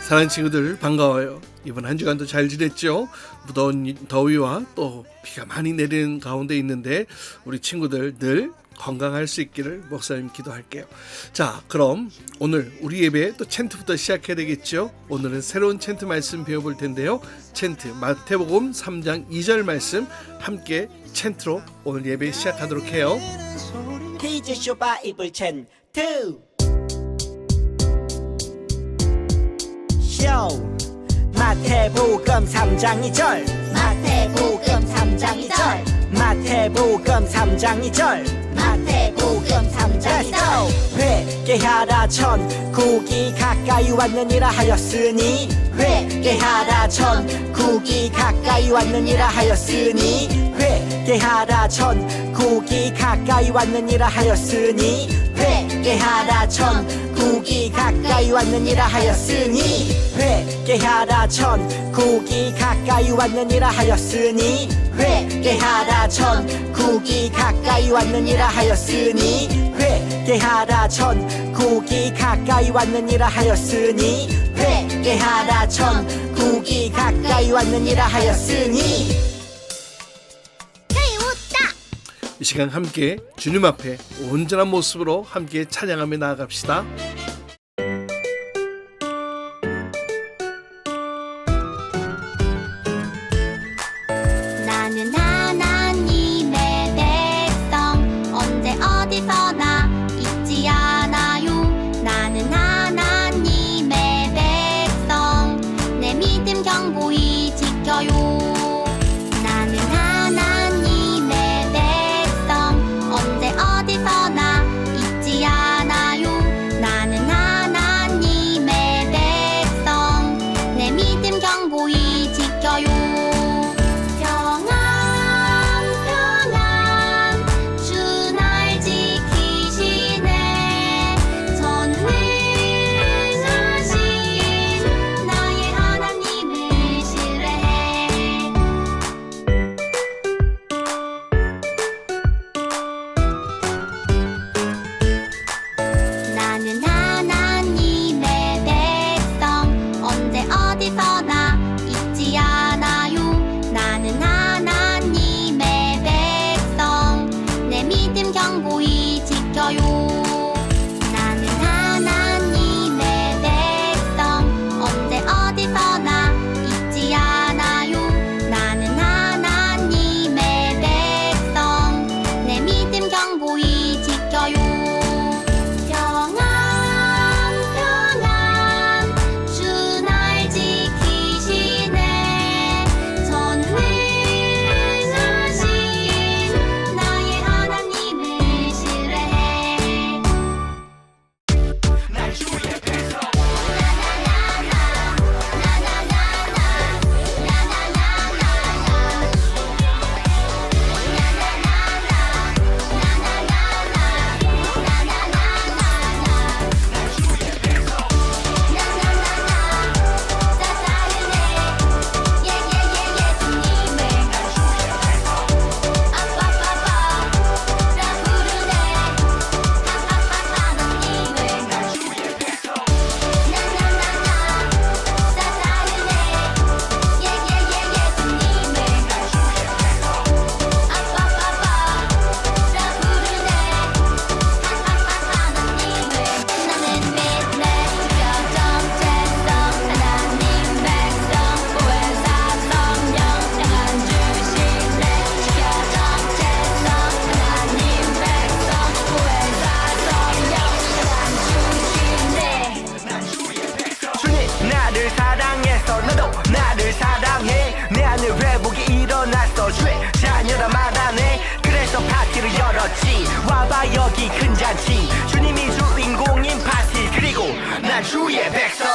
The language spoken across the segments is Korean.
사랑하는 친구들 반가워요. 이번 한 주간도 잘 지냈죠? 무더운 더위와 또 비가 많이 내리는 가운데 있는데 우리 친구들 늘 건강할 수 있기를 목사님 기도할게요. 자, 그럼 오늘 우리 예배 또 챈트부터 시작해야 되겠죠? 오늘은 새로운 챈트 말씀 배워볼 텐데요. 챈트 마태복음 3장 2절 말씀 함께 챈트로 오늘 예배 시작하도록 해요. 퀴즈쇼 바이블 챈트 쇼 마태복음 3장 2절 마태복음 3장 2절 마태복음 3장 2절 마태복음 3장 2절 회개하라 천국이 가까이 왔느니라 하였으니 회개하라 천국이 가까이 왔느니라 하였으니 회개하라 천국이 가까이 왔느니라 하였으니 회개하라 천국이 가까이 왔느니라 하였으니 회개하라 천국이 가까이 왔느니라 하였으니 회개하라 천국이 가까이 왔느니라 하였으니 회개하라 천국이 가까이 왔느니라 하였으니 회개하라 천국이 가까이 왔느니라 하였으니. 이 시간 함께 주님 앞에 온전한 모습으로 함께 찬양하며 나아갑시다. 나는 하나님의 백성 언제 어디서나 잊지 않아요. 나는 하나님의 백성 내 믿음 경고히 지켜요. 나는 하나님의 백성 언제 어디서나 잊지 않아요. 나는 하나님의 백성 내 믿음 경고히 지켜요. 나는 하나님의 백성 언제 어디서나 잊지 않아요. 나는 하나님의 백성 내 믿음 경고히 지켜요. 나는 하나님의 백성 언제 어디서나 잊지 않아요. 나는 하나님의 백성 내 믿음 경고히 지켜요. 나를 사랑해서 너도 나를 사랑해. 내 안에 회복이 일어났어. 주의 자녀라 말하네. 그래서 파티를 열었지. 와봐 여기 큰 잔치. 주님이 주인공인 파티. 그리고 난 주의 백성.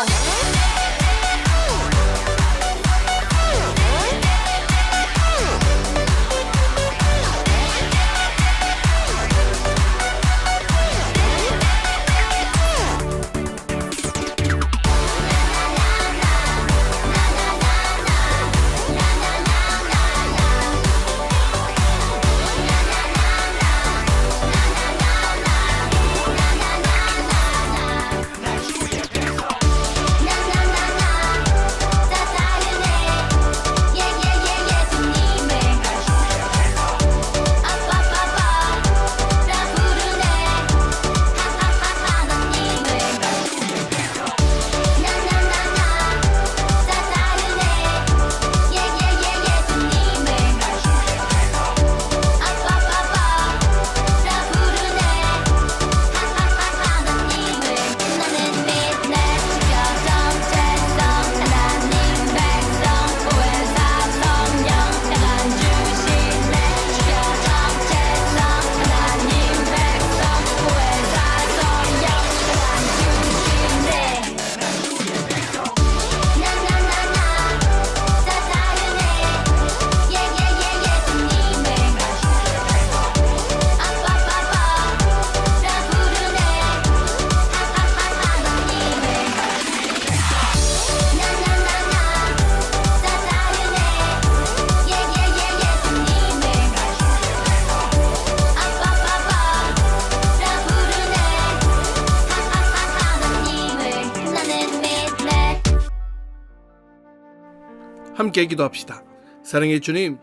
함께 기도합시다. 사랑의 주님,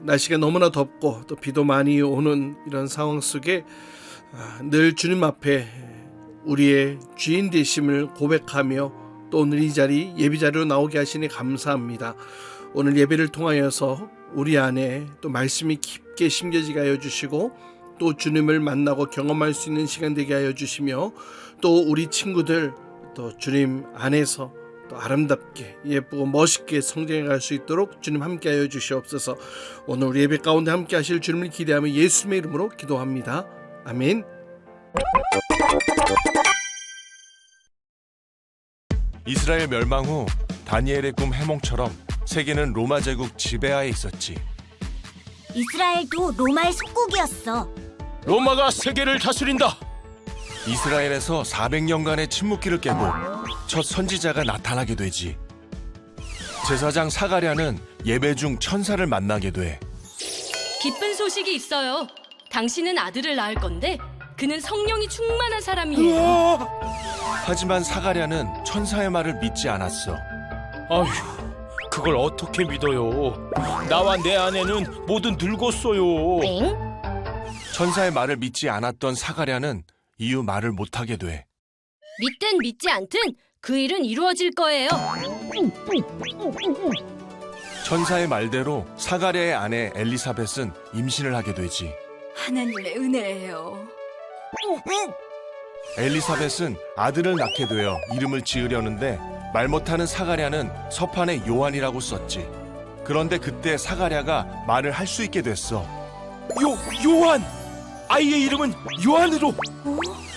날씨가 너무나 덥고 또 비도 많이 오는 이런 상황 속에 늘 주님 앞에 우리의 주인 되심을 고백하며 또 오늘 이 자리 예비 자리로 나오게 하시니 감사합니다. 오늘 예배를 통하여서 우리 안에 또 말씀이 깊게 심겨지게 하여 주시고 또 주님을 만나고 경험할 수 있는 시간 되게 하여 주시며 또 우리 친구들 또 주님 안에서 또 아름답게 예쁘고 멋있게 성장해 갈 수 있도록 주님 함께 하여 주시옵소서. 오늘 우리 예배 가운데 함께 하실 주님을 기대하며 예수님의 이름으로 기도합니다. 아멘. 이스라엘 멸망 후 다니엘의 꿈 해몽처럼 세계는 로마 제국 지배하에 있었지. 이스라엘도 로마의 속국이었어. 로마가 세계를 다스린다. 이스라엘에서 400년간의 침묵기를 깨고 첫 선지자가 나타나게 되지. 제사장 사가랴는 예배 중 천사를 만나게 돼. 기쁜 소식이 있어요. 당신은 아들을 낳을 건데 그는 성령이 충만한 사람이에요. 하지만 사가랴는 천사의 말을 믿지 않았어. 아휴, 그걸 어떻게 믿어요? 나와 내 아내는 모두 늙었어요. 엥? 천사의 말을 믿지 않았던 사가랴는 이후 말을 못하게 돼. 믿든 믿지 않든 그 일은 이루어질 거예요. 천사의 말대로 사가랴의 아내 엘리사벳은 임신을 하게 되지. 하나님의 은혜예요. 엘리사벳은 아들을 낳게 되어 이름을 지으려는데 말 못하는 사가랴는 서판에 요한이라고 썼지. 그런데 그때 사가랴가 말을 할 수 있게 됐어. 요한! 아이의 이름은 요한으로!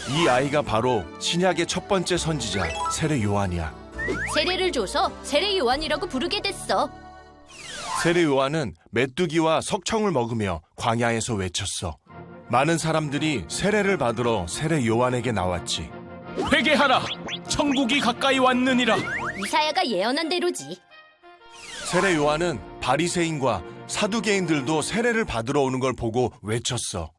이 아이가 바로 신약의 첫 번째 선지자 세례 요한이야. 세례를 줘서 세례 요한이라고 부르게 됐어. 세례 요한은 메뚜기와 석청을 먹으며 광야에서 외쳤어. 많은 사람들이 세례를 받으러 세례 요한에게 나왔지. 회개하라! 천국이 가까이 왔느니라! 이사야가 예언한 대로지. 세례 요한은 바리새인과 사두개인들도 세례를 받으러 오는 걸 보고 외쳤어.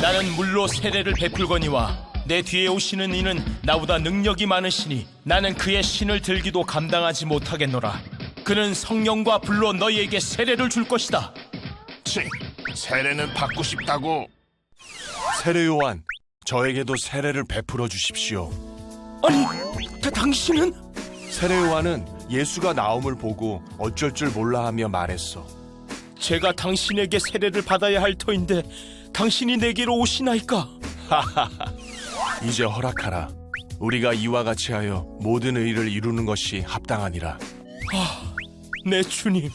나는 물로 세례를 베풀거니와 내 뒤에 오시는 이는 나보다 능력이 많으시니 나는 그의 신을 들기도 감당하지 못하겠노라. 그는 성령과 불로 너희에게 세례를 줄 것이다. 세례는 받고 싶다고. 세례 요한, 저에게도 세례를 베풀어 주십시오. 아니, 당신은? 세례 요한은 예수가 나옴을 보고 어쩔 줄 몰라 하며 말했어. 제가 당신에게 세례를 받아야 할 터인데 당신이 내게로 오시나이까? 이제 허락하라. 우리가 이와 같이 하여 모든 의를 이루는 것이 합당하니라. 내 주님.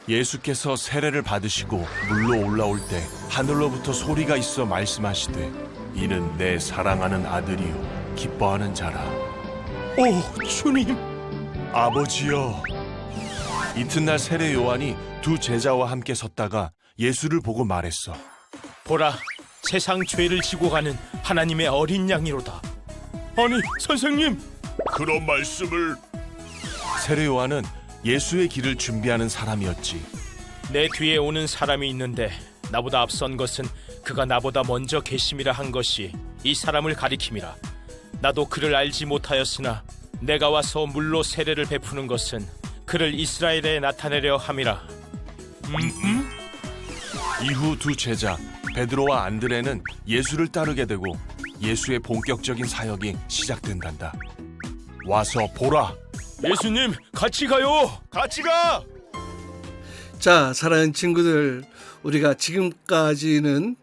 예수께서 세례를 받으시고 물로 올라올 때 하늘로부터 소리가 있어 말씀하시되 이는 내 사랑하는 아들이요 기뻐하는 자라. 오, 주님. 아버지여. 이튿날 세례 요한이 두 제자와 함께 섰다가 예수를 보고 말했어. 보라, 세상 죄를 지고 가는 하나님의 어린 양이로다. 아니, 선생님. 그런 말씀을. 세례 요한은 예수의 길을 준비하는 사람이었지. 내 뒤에 오는 사람이 있는데 나보다 앞선 것은 그가 나보다 먼저 계심이라 한 것이 이 사람을 가리킴이라. 나도 그를 알지 못하였으나 내가 와서 물로 세례를 베푸는 것은 그를 이스라엘에 나타내려 함이라. 이후 두 제자 베드로와 안드레는 예수를 따르게 되고 예수의 본격적인 사역이 시작된단다. 와서 보라. 예수님, 같이 가요. 같이 가. 자, 사랑하는 친구들, 우리가 지금까지는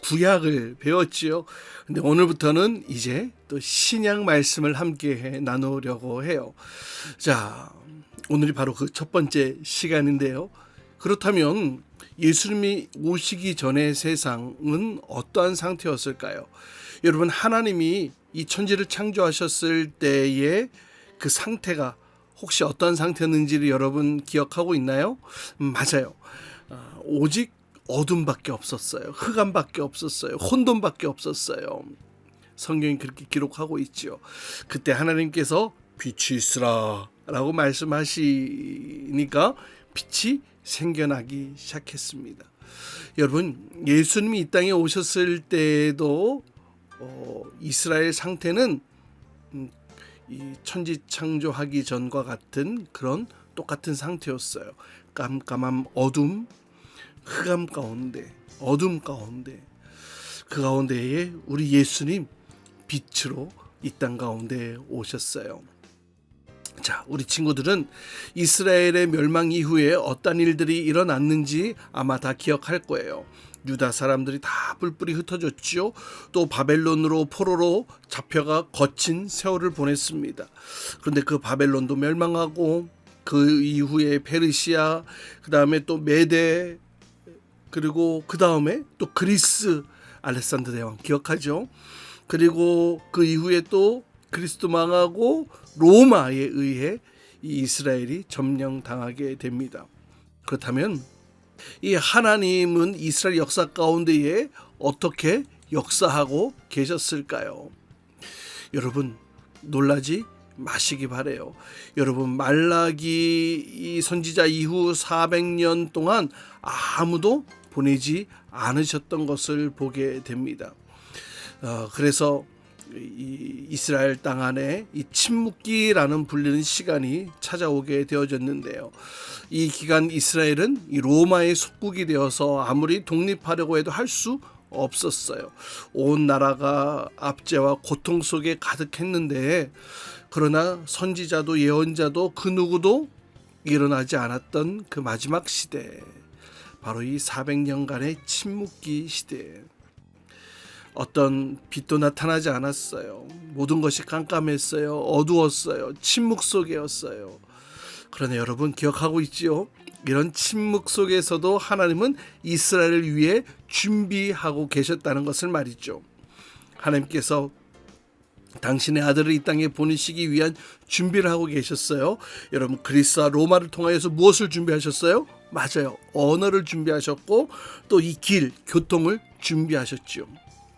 구약을 배웠지요. 근데 오늘부터는 이제 또 신약 말씀을 함께 나누려고 해요. 자, 오늘이 바로 그 첫 번째 시간인데요. 그렇다면 예수님이 오시기 전의 세상은 어떠한 상태였을까요? 여러분, 하나님이 이 천지를 창조하셨을 때의 그 상태가 혹시 어떤 상태였는지를 여러분 기억하고 있나요? 맞아요. 오직 어둠밖에 없었어요. 흑암밖에 없었어요. 혼돈밖에 없었어요. 성경이 그렇게 기록하고 있죠. 그때 하나님께서 빛이 있으라 라고 말씀하시니까 빛이 생겨나기 시작했습니다. 여러분, 예수님이 이 땅에 오셨을 때도 이스라엘 상태는 이 천지 창조하기 전과 같은 그런 똑같은 상태였어요. 깜깜한 어둠, 흑암 가운데, 어둠 가운데, 그 가운데에 우리 예수님 빛으로 이 땅 가운데 오셨어요. 자, 우리 친구들은 이스라엘의 멸망 이후에 어떤 일들이 일어났는지 아마 다 기억할 거예요. 유다 사람들이 다 뿔뿔이 흩어졌지요. 또 바벨론으로 포로로 잡혀가 거친 세월을 보냈습니다. 그런데 그 바벨론도 멸망하고 그 이후에 페르시아, 그 다음에 또 메데, 그리고 그 다음에 또 그리스 알렉산더 대왕 기억하죠? 그리고 그 이후에 또 그리스도 망하고 로마에 의해 이 이스라엘이 점령당하게 됩니다. 그렇다면 이 하나님은 이스라엘 역사 가운데에 어떻게 역사하고 계셨을까요? 여러분 놀라지 마시기 바래요. 여러분 말라기 이 선지자 이후 400년 동안 아무도 보내지 않으셨던 것을 보게 됩니다. 그래서 이 이스라엘 땅 안에 이 침묵기라는 불리는 시간이 찾아오게 되어졌는데요. 이 기간 이스라엘은 이 로마의 속국이 되어서 아무리 독립하려고 해도 할 수 없었어요. 온 나라가 압제와 고통 속에 가득했는데, 그러나 선지자도 예언자도 그 누구도 일어나지 않았던 그 마지막 시대, 바로 이 400년간의 침묵기 시대. 어떤 빛도 나타나지 않았어요. 모든 것이 깜깜했어요. 어두웠어요. 침묵 속이었어요. 그러나 여러분 기억하고 있지요? 이런 침묵 속에서도 하나님은 이스라엘을 위해 준비하고 계셨다는 것을 말이죠. 하나님께서 당신의 아들을 이 땅에 보내시기 위한 준비를 하고 계셨어요. 여러분 그리스와 로마를 통하여서 무엇을 준비하셨어요? 맞아요. 언어를 준비하셨고 또 이 길, 교통을 준비하셨죠.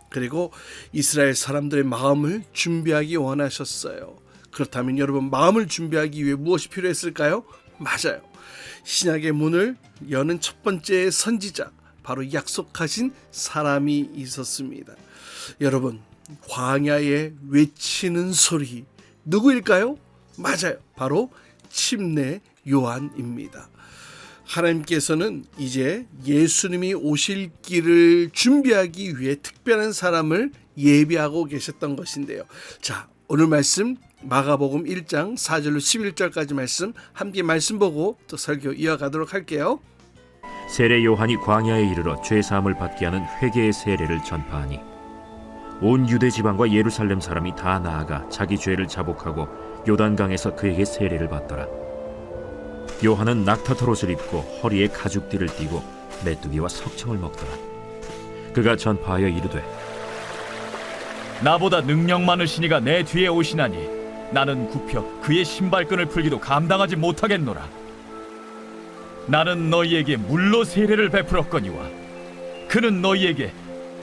그리고 이스라엘 사람들의 마음을 준비하기 원하셨어요. 그렇다면 여러분 마음을 준비하기 위해 무엇이 필요했을까요? 맞아요. 신약의 문을 여는 첫 번째 선지자, 바로 약속하신 사람이 있었습니다. 여러분 광야에 외치는 소리 누구일까요? 맞아요. 바로 침례 요한입니다. 하나님께서는 이제 예수님이 오실 길을 준비하기 위해 특별한 사람을 예비하고 계셨던 것인데요. 자, 오늘 말씀 마가복음 1장 4절로 11절까지 말씀 함께 말씀 보고 또 설교 이어가도록 할게요. 세례 요한이 광야에 이르러 죄 사함을 받게 하는 회개의 세례를 전파하니 온 유대 지방과 예루살렘 사람이 다 나아가 자기 죄를 자복하고 요단강에서 그에게 세례를 받더라. 요한은 낙타털 옷을 입고 허리에 가죽띠를 띠고 메뚜기와 석청을 먹더라. 그가 전파하여 이르되 나보다 능력 많으시니가 내 뒤에 오시나니 나는 굽혀 그의 신발끈을 풀기도 감당하지 못하겠노라. 나는 너희에게 물로 세례를 베풀었거니와 그는 너희에게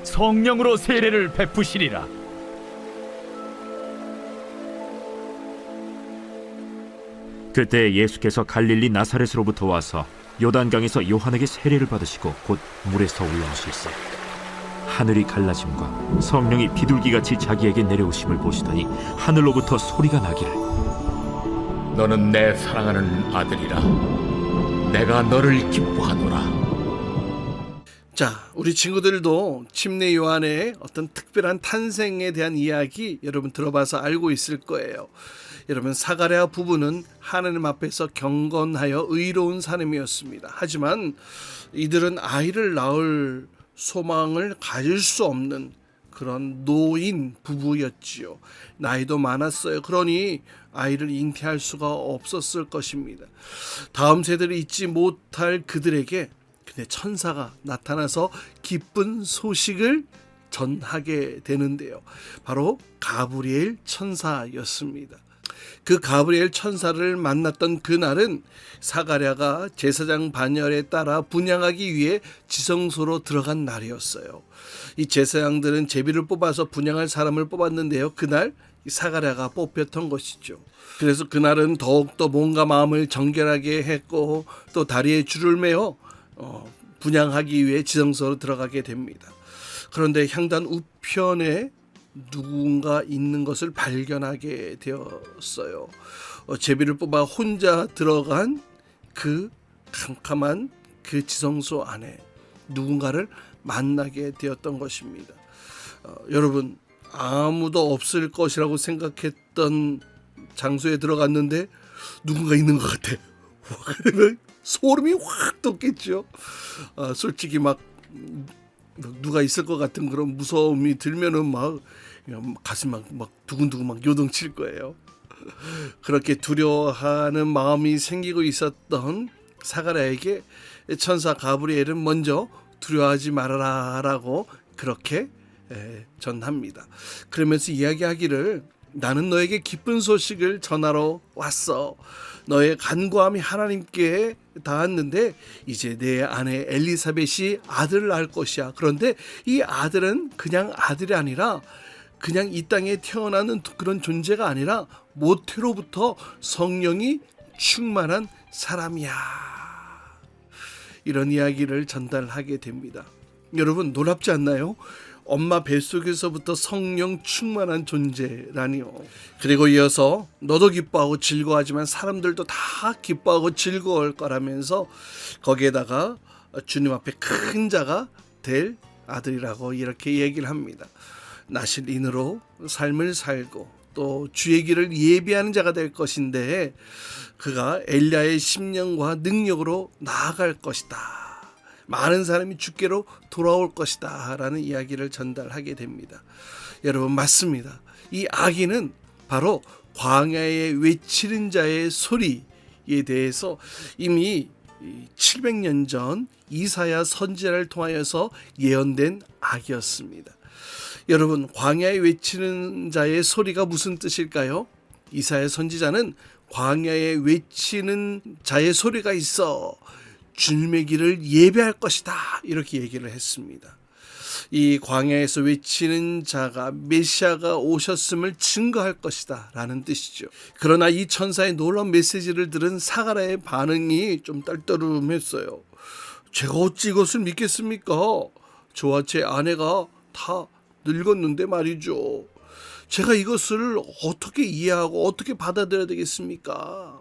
성령으로 세례를 베푸시리라. 그때 예수께서 갈릴리 나사렛으로부터 와서 요단강에서 요한에게 세례를 받으시고 곧 물에서 올라오실세 하늘이 갈라짐과 성령이 비둘기같이 자기에게 내려오심을 보시더니 하늘로부터 소리가 나기를 너는 내 사랑하는 아들이라. 내가 너를 기뻐하노라. 자, 우리 친구들도 침례 요한의 어떤 특별한 탄생에 대한 이야기 여러분 들어봐서 알고 있을 거예요. 여러분 사가랴 부부는 하나님 앞에서 경건하여 의로운 사람이었습니다. 하지만 이들은 아이를 낳을 소망을 가질 수 없는 그런 노인 부부였지요. 나이도 많았어요. 그러니 아이를 잉태할 수가 없었을 것입니다. 다음 세대를 잊지 못할 그들에게 근데 천사가 나타나서 기쁜 소식을 전하게 되는데요. 바로 가브리엘 천사였습니다. 그 가브리엘 천사를 만났던 그날은 사가랴가 제사장 반열에 따라 분향하기 위해 지성소로 들어간 날이었어요. 이 제사장들은 제비를 뽑아서 분향할 사람을 뽑았는데요. 그날 사가랴가 뽑혔던 것이죠. 그래서 그날은 더욱더 몸과 마음을 정결하게 했고 또 다리에 줄을 매어 분향하기 위해 지성소로 들어가게 됩니다. 그런데 향단 우편에 누군가 있는 것을 발견하게 되었어요. 제비를 뽑아 혼자 들어간 그 캄캄한 그 지성소 안에 누군가를 만나게 되었던 것입니다. 여러분, 아무도 없을 것이라고 생각했던 장소에 들어갔는데 누군가 있는 것 같아. 그러면 소름이 확 돋겠죠. 솔직히 막 누가 있을 것 같은 그런 무서움이 들면은 막 가슴 막 두근두근 막 요동칠 거예요. 그렇게 두려워하는 마음이 생기고 있었던 사가랴에게 천사 가브리엘은 먼저 두려워하지 말아라라고 그렇게 전합니다. 그러면서 이야기하기를 나는 너에게 기쁜 소식을 전하러 왔어. 너의 간구함이 하나님께 닿았는데 이제 내 아내 엘리사벳이 아들을 낳을 것이야. 그런데 이 아들은 그냥 아들이 아니라 그냥 이 땅에 태어나는 그런 존재가 아니라 모태로부터 성령이 충만한 사람이야. 이런 이야기를 전달하게 됩니다. 여러분, 놀랍지 않나요? 엄마 뱃속에서부터 성령 충만한 존재라니요. 그리고 이어서 너도 기뻐하고 즐거워하지만 사람들도 다 기뻐하고 즐거울 거라면서 거기에다가 주님 앞에 큰 자가 될 아들이라고 이렇게 얘기를 합니다. 나실인으로 삶을 살고 또 주의 길을 예비하는 자가 될 것인데 그가 엘리야의 심령과 능력으로 나아갈 것이다. 많은 사람이 주께로 돌아올 것이다 라는 이야기를 전달하게 됩니다. 여러분, 맞습니다. 이 아기는 바로 광야에 외치는 자의 소리에 대해서 이미 700년 전 이사야 선지자를 통하여서 예언된 아기였습니다. 여러분, 광야에 외치는 자의 소리가 무슨 뜻일까요? 이사야 선지자는 광야에 외치는 자의 소리가 있어 주님의 길을 예배할 것이다 이렇게 얘기를 했습니다. 이 광야에서 외치는 자가 메시아가 오셨음을 증거할 것이다 라는 뜻이죠. 그러나 이 천사의 놀라운 메시지를 들은 사가랴의 반응이 좀 떨떠름했어요. 제가 어찌 이것을 믿겠습니까? 저와 제 아내가 다 늙었는데 말이죠. 제가 이것을 어떻게 이해하고 어떻게 받아들여야 되겠습니까?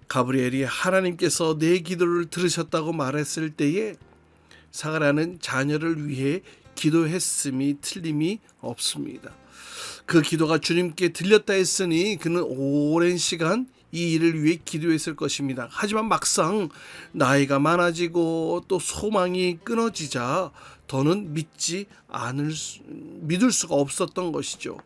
가브리엘이 하나님께서 내 기도를 들으셨다고 말했을 때에 사가랴는 자녀를 위해 기도했음이 틀림이 없습니다. 그 기도가 주님께 들렸다 했으니 그는 오랜 시간 이 일을 위해 기도했을 것입니다. 하지만 막상 나이가 많아지고 또 소망이 끊어지자 더는 믿을 수가 없었던 것이죠.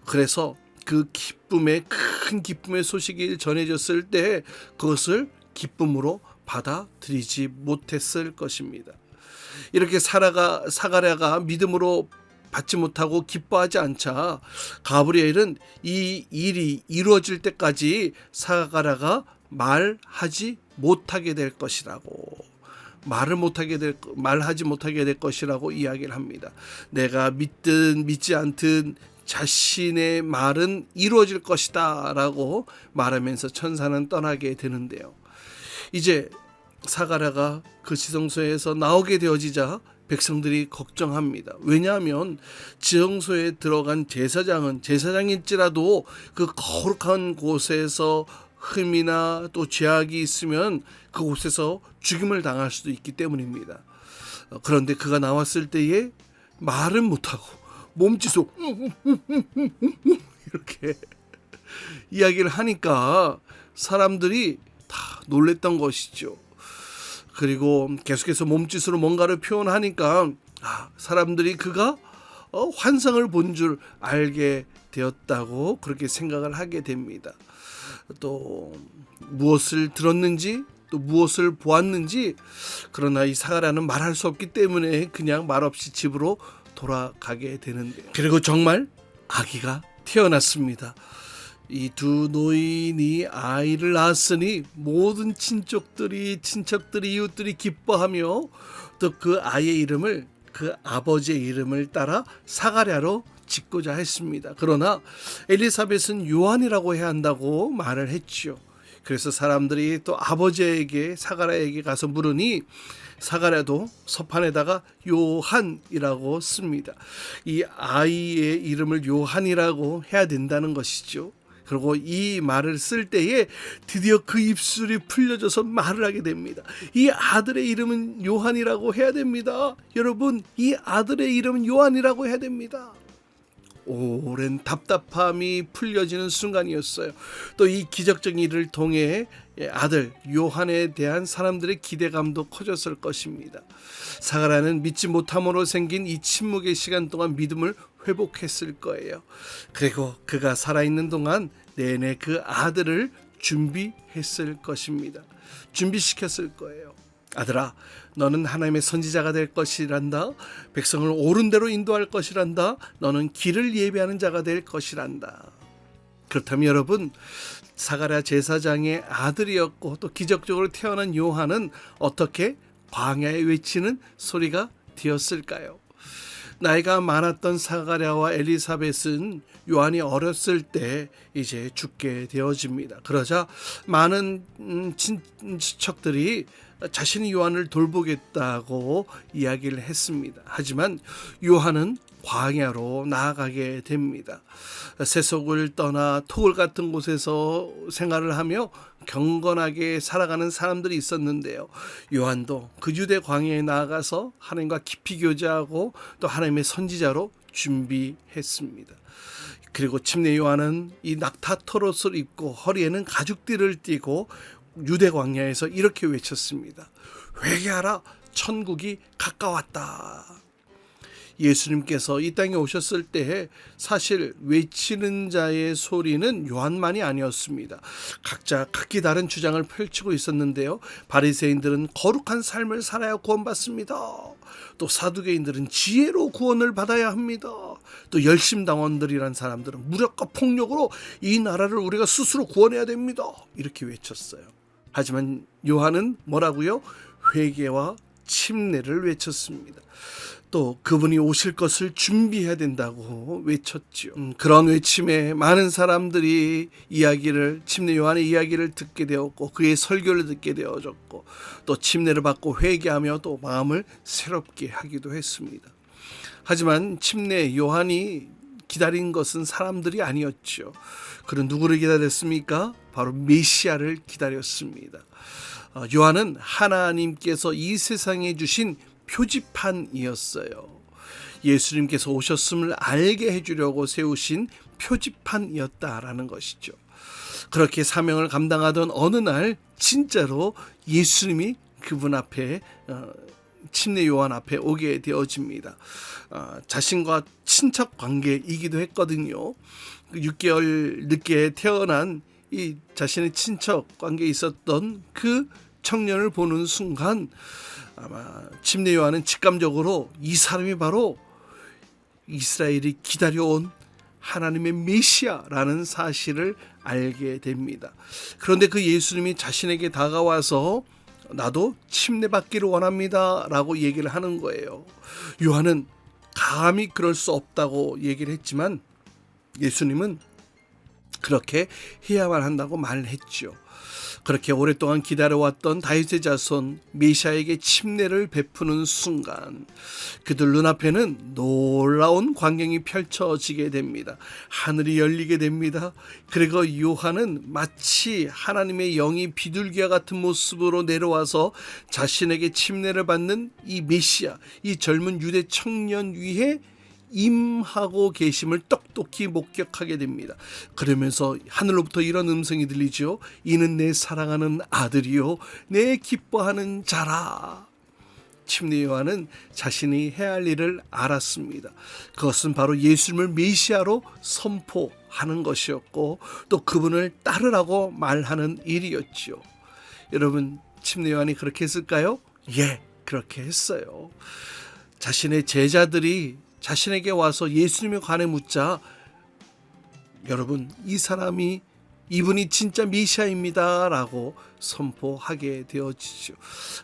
그래서 그 큰 기쁨의 소식이 전해졌을 때 그것을 기쁨으로 받아들이지 못했을 것입니다. 이렇게 사가랴가 믿음으로 받지 못하고 기뻐하지 않자 가브리엘은 이 일이 이루어질 때까지 사가랴가 말하지 못하게 될 것이라고 말하지 못하게 될 것이라고 이야기를 합니다. 내가 믿든 믿지 않든 자신의 말은 이루어질 것이다 라고 말하면서 천사는 떠나게 되는데요. 이제 사가랴가 그 지성소에서 나오게 되어지자 백성들이 걱정합니다. 왜냐하면 지성소에 들어간 제사장일지라도 그 거룩한 곳에서 흠이나 또 죄악이 있으면 그곳에서 죽임을 당할 수도 있기 때문입니다. 그런데 그가 나왔을 때에 말은 못하고 몸짓으로 이렇게 이야기를 하니까 사람들이 다 놀랬던 것이죠. 그리고 계속해서 몸짓으로 뭔가를 표현하니까 사람들이 그가 환상을 본 줄 알게 되었다고 그렇게 생각을 하게 됩니다. 또 무엇을 들었는지 또 무엇을 보았는지, 그러나 이 사가랴는 말할 수 없기 때문에 그냥 말없이 집으로 돌아가게 되는데요. 그리고 정말 아기가 태어났습니다. 이 두 노인이 아이를 낳았으니 모든 친척들이 이웃들이 기뻐하며 또 그 아이의 이름을 그 아버지의 이름을 따라 사가랴로 짓고자 했습니다. 그러나 엘리사벳은 요한이라고 해야 한다고 말을 했죠. 그래서 사람들이 또 아버지에게 사가랴에게 가서 물으니 사가랴도 서판에다가 요한이라고 씁니다. 이 아이의 이름을 요한이라고 해야 된다는 것이죠. 그리고 이 말을 쓸 때에 드디어 그 입술이 풀려져서 말을 하게 됩니다. 이 아들의 이름은 요한이라고 해야 됩니다. 여러분, 이 아들의 이름은 요한이라고 해야 됩니다. 오랜 답답함이 풀려지는 순간이었어요. 또 이 기적적인 일을 통해 아들 요한에 대한 사람들의 기대감도 커졌을 것입니다. 사가랴는 믿지 못함으로 생긴 이 침묵의 시간 동안 믿음을 회복했을 거예요. 그리고 그가 살아있는 동안 내내 그 아들을 준비했을 것입니다. 준비시켰을 거예요. 아들아, 너는 하나님의 선지자가 될 것이란다. 백성을 옳은 대로 인도할 것이란다. 너는 길을 예비하는 자가 될 것이란다. 그렇다면 여러분, 사가랴 제사장의 아들이었고 또 기적적으로 태어난 요한은 어떻게 광야에 외치는 소리가 되었을까요? 나이가 많았던 사가랴와 엘리사벳은 요한이 어렸을 때 이제 죽게 되어집니다. 그러자 많은 친척들이 자신이 요한을 돌보겠다고 이야기를 했습니다. 하지만 요한은 광야로 나아가게 됩니다. 세속을 떠나 토굴 같은 곳에서 생활을 하며 경건하게 살아가는 사람들이 있었는데요. 요한도 그 유대 광야에 나아가서 하나님과 깊이 교제하고 또 하나님의 선지자로 준비했습니다. 그리고 침례 요한은 이 낙타토롯을 입고 허리에는 가죽띠를 띠고 유대 광야에서 이렇게 외쳤습니다. 회개하라, 천국이 가까웠다. 예수님께서 이 땅에 오셨을 때 사실 외치는 자의 소리는 요한만이 아니었습니다. 각자 각기 다른 주장을 펼치고 있었는데요. 바리새인들은 거룩한 삶을 살아야 구원받습니다. 또 사두개인들은 지혜로 구원을 받아야 합니다. 또 열심당원들이란 사람들은 무력과 폭력으로 이 나라를 우리가 스스로 구원해야 됩니다. 이렇게 외쳤어요. 하지만 요한은 뭐라고요? 회개와 침례를 외쳤습니다. 또 그분이 오실 것을 준비해야 된다고 외쳤죠. 그런 외침에 많은 사람들이 침례 요한의 이야기를 듣게 되었고 그의 설교를 듣게 되어졌고 또 침례를 받고 회개하며 또 마음을 새롭게 하기도 했습니다. 하지만 침례 요한이 기다린 것은 사람들이 아니었죠. 그는 누구를 기다렸습니까? 바로 메시아를 기다렸습니다. 요한은 하나님께서 이 세상에 주신 표지판이었어요. 예수님께서 오셨음을 알게 해주려고 세우신 표지판이었다라는 것이죠. 그렇게 사명을 감당하던 어느 날 진짜로 예수님이 그분 앞에 침례 요한 앞에 오게 되어집니다. 자신과 친척 관계이기도 했거든요. 6개월 늦게 태어난 이 자신의 친척 관계에 있었던 그 청년을 보는 순간 아마 침례 요한은 직감적으로 이 사람이 바로 이스라엘이 기다려온 하나님의 메시아라는 사실을 알게 됩니다. 그런데 그 예수님이 자신에게 다가와서 나도 침례받기를 원합니다 라고 얘기를 하는 거예요. 요한은 감히 그럴 수 없다고 얘기를 했지만 예수님은 그렇게 해야만 한다고 말을 했죠. 그렇게 오랫동안 기다려왔던 다윗의 자손 메시아에게 침례를 베푸는 순간 그들 눈앞에는 놀라운 광경이 펼쳐지게 됩니다. 하늘이 열리게 됩니다. 그리고 요한은 마치 하나님의 영이 비둘기와 같은 모습으로 내려와서 자신에게 침례를 받는 이 메시아, 이 젊은 유대 청년 위에 임하고 계심을 똑똑히 목격하게 됩니다. 그러면서 하늘로부터 이런 음성이 들리죠. 이는 내 사랑하는 아들이요 내 기뻐하는 자라. 침례 요한은 자신이 해야 할 일을 알았습니다. 그것은 바로 예수님을 메시아로 선포하는 것이었고 또 그분을 따르라고 말하는 일이었죠. 여러분, 침례 요한이 그렇게 했을까요? 예, 그렇게 했어요. 자신의 제자들이 자신에게 와서 예수님에 관해 묻자 여러분 이분이 진짜 메시아입니다 라고 선포하게 되어지죠.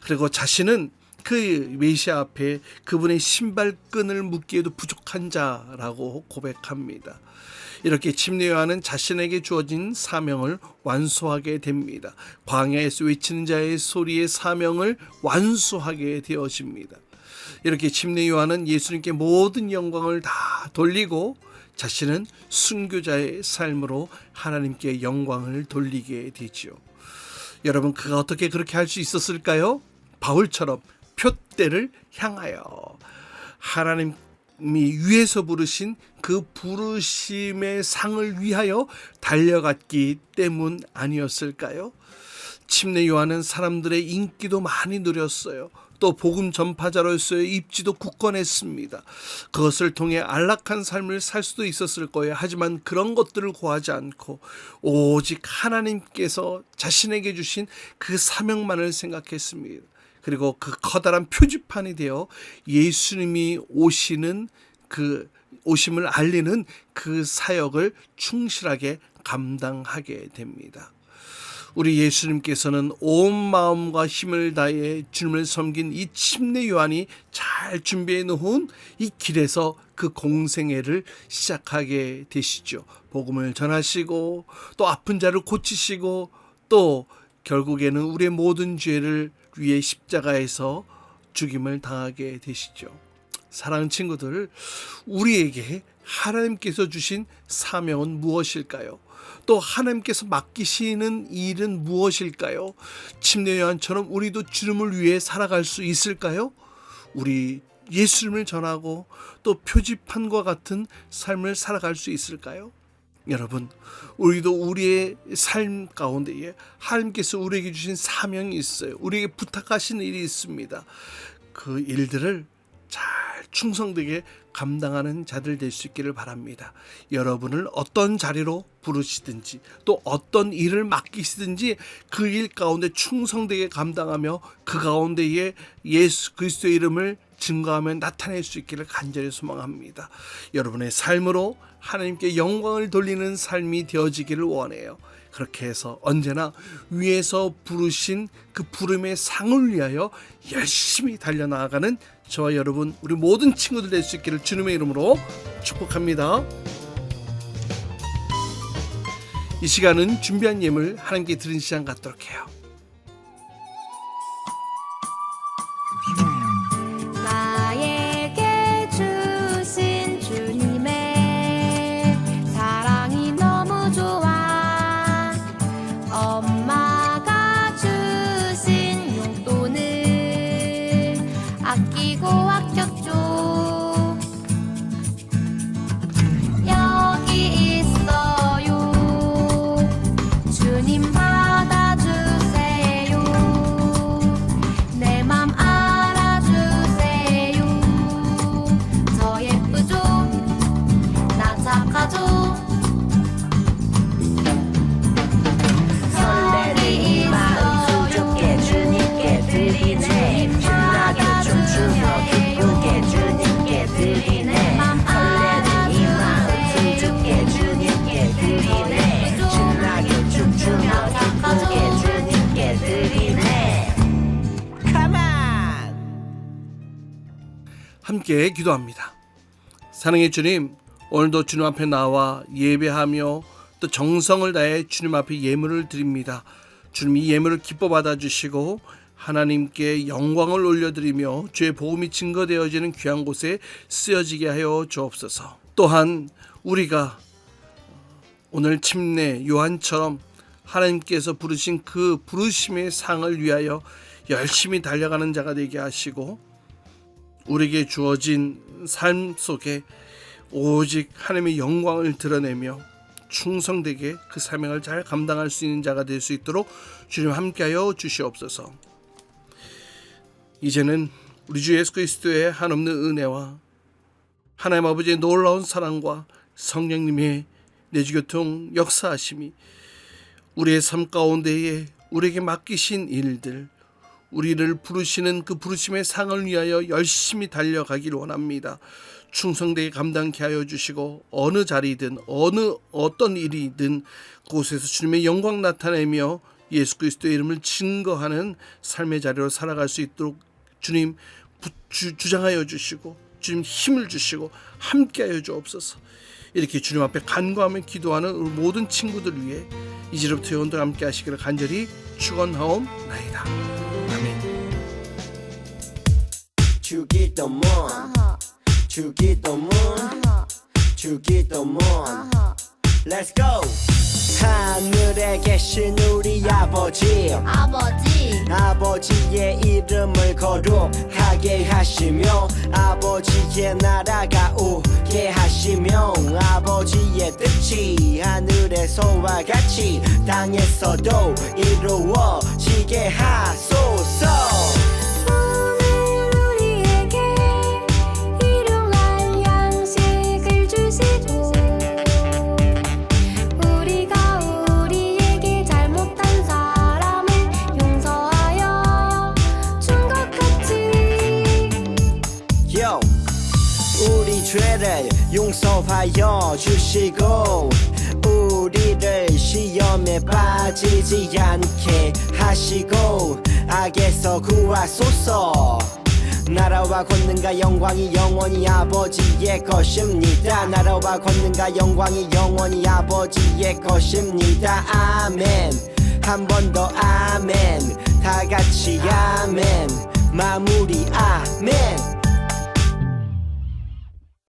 그리고 자신은 그 메시아 앞에 그분의 신발끈을 묶기에도 부족한 자라고 고백합니다. 이렇게 침례 요한은 자신에게 주어진 사명을 완수하게 됩니다. 광야에서 외치는 자의 소리의 사명을 완수하게 되어집니다. 이렇게 침례 요한은 예수님께 모든 영광을 다 돌리고 자신은 순교자의 삶으로 하나님께 영광을 돌리게 되지요. 여러분, 그가 어떻게 그렇게 할 수 있었을까요? 바울처럼 표대를 향하여 하나님이 위에서 부르신 그 부르심의 상을 위하여 달려갔기 때문 아니었을까요? 침례 요한은 사람들의 인기도 많이 누렸어요. 또 복음 전파자로서의 입지도 굳건했습니다. 그것을 통해 안락한 삶을 살 수도 있었을 거예요. 하지만 그런 것들을 구하지 않고 오직 하나님께서 자신에게 주신 그 사명만을 생각했습니다. 그리고 그 커다란 표지판이 되어 예수님이 오시는 그 오심을 알리는 그 사역을 충실하게 감당하게 됩니다. 우리 예수님께서는 온 마음과 힘을 다해 주님을 섬긴 이 침례 요한이 잘 준비해 놓은 이 길에서 그 공생애를 시작하게 되시죠. 복음을 전하시고 또 아픈 자를 고치시고 또 결국에는 우리의 모든 죄를 위해 십자가에서 죽임을 당하게 되시죠. 사랑하는 친구들, 우리에게 하나님께서 주신 사명은 무엇일까요? 또 하나님께서 맡기시는 일은 무엇일까요? 침례 요한처럼 우리도 주님을 위해 살아갈 수 있을까요? 우리 예수님을 전하고 또 표지판과 같은 삶을 살아갈 수 있을까요? 여러분, 우리도 우리의 삶 가운데에 하나님께서 우리에게 주신 사명이 있어요. 우리에게 부탁하신 일이 있습니다. 그 일들을 잘 충성되게 감당하는 자들 될 수 있기를 바랍니다. 여러분을 어떤 자리로 부르시든지 또 어떤 일을 맡기시든지 그 일 가운데 충성되게 감당하며 그 가운데에 예수 그리스도의 이름을 증거하며 나타낼 수 있기를 간절히 소망합니다. 여러분의 삶으로 하나님께 영광을 돌리는 삶이 되어지기를 원해요. 그렇게 해서 언제나 위에서 부르신 그 부름의 상을 위하여 열심히 달려나가는 저와 여러분, 우리 모든 친구들 될 수 있기를 주님의 이름으로 축복합니다. 이 시간은 준비한 예물 하나님께 드린 시간 갖도록 해요. 나에게 주신 주님의 사랑이 너무 좋아. 엄마가 주신 용돈을 아끼고 아꼈죠. 여기 있어요. 주님 받아주세요. 내 맘 알아주세요. 저 예쁘죠? 나 착하죠? 설레는 이 마음 수줍게 주님께 드리네. 신나게 춤추며 기쁘게 주님께 드리네. 설레는 이 마음 수줍게 주님께 드리네. 신나게 춤추며 기쁘게 주님께 드리네. Come on! 함께 기도합니다. 사랑의 주님, 오늘도 주님 앞에 나와 예배하며 또 정성을 다해 주님 앞에 예물을 드립니다. 주님, 이 예물을 기뻐 받아주시고 하나님께 영광을 올려드리며 주의 복음이 증거되어지는 귀한 곳에 쓰여지게 하여 주옵소서. 또한 우리가 오늘 침례 요한처럼 하나님께서 부르신 그 부르심의 상을 위하여 열심히 달려가는 자가 되게 하시고 우리에게 주어진 삶 속에 오직 하나님의 영광을 드러내며 충성되게 그 사명을 잘 감당할 수 있는 자가 될 수 있도록 주님 함께하여 주시옵소서. 이제는 우리 주 예수 그리스도의 한없는 은혜와 하나님 아버지의 놀라운 사랑과 성령님의 내주교통 역사하심이 우리의 삶 가운데에 우리에게 맡기신 일들, 우리를 부르시는 그 부르심의 상을 위하여 열심히 달려가기를 원합니다. 충성되게 감당케 하여 주시고 어느 자리든 어떤 일이든 그곳에서 주님의 영광 나타내며 예수 그리스도의 이름을 증거하는 삶의 자리로 살아갈 수 있도록 주님 주장하여 주시고 주님 힘을 주시고 함께하여 주옵소서. 이렇게 주님 앞에 간구하며 기도하는 우리 모든 친구들 위해 이제부터 영원토록 함께 하시기를 간절히 축원하옵나이다. 아멘. 주기도문 주기도문 주기도문 Let's go. 하늘에 계신 우리 아버지 아버지의 이름을 거룩하게 하시며 아버지의 나라가 오게 하시며 아버지의 뜻이 하늘에서와 같이 땅에서도 이루어지게 하소서. 우리 죄를 용서하여 주시고 우리를 시험에 빠지지 않게 하시고 악에서 구하소서. 나라와 권능과 영광이 영원히 아버지의 것입니다. 나라와 권능과 영광이 영원히 아버지의 것입니다. 아멘. 한 번 더 아멘. 다 같이 아멘. 마무리 아멘.